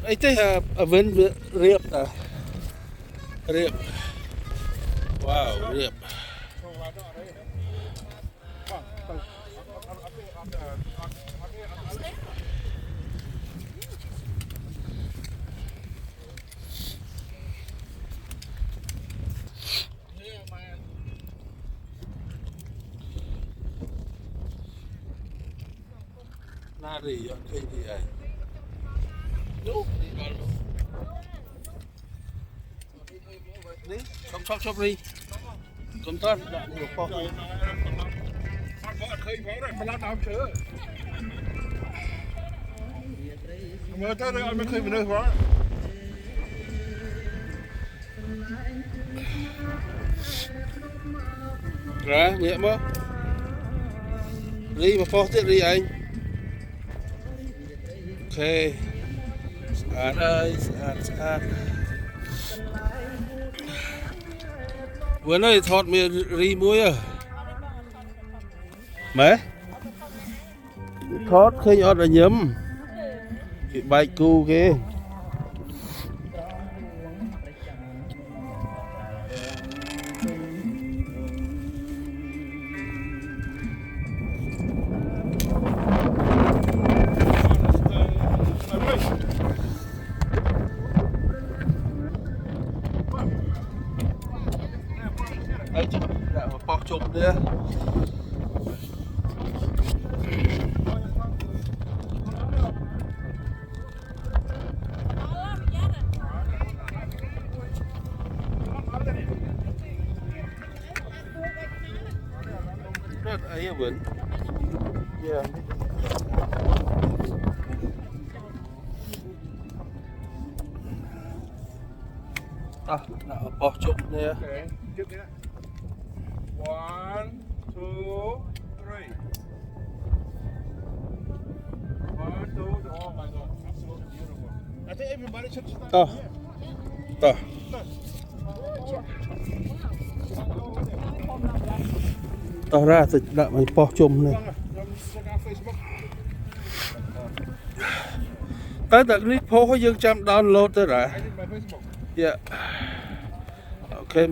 ấy thế vẫn riệp à riệp wow riệp nari ya kayak dia Đúng, đi không chop đi con toan đã được không Mà tới đây anh mới khơi mình nơi quá. ra nhẹ mà đi mà phô tiếp đi anh ok sạch ơi sạch vừa nói thọt mì ri muối à mấy thọt khơi nhọt là nhấm cái bạch cu kia ấy chứ đã bọc chụp đi rất ấy vẫn yeah à đã bọc chụp đi Okay, get there. 1, 2, 3. 1, 2, oh my god, absolutely beautiful. I think everybody should start to here. to to ra thì đã mình bọc chụp này Check out Facebook. tới tận clip phố có dương trăm download tới rồi I did my Facebook. dạ ok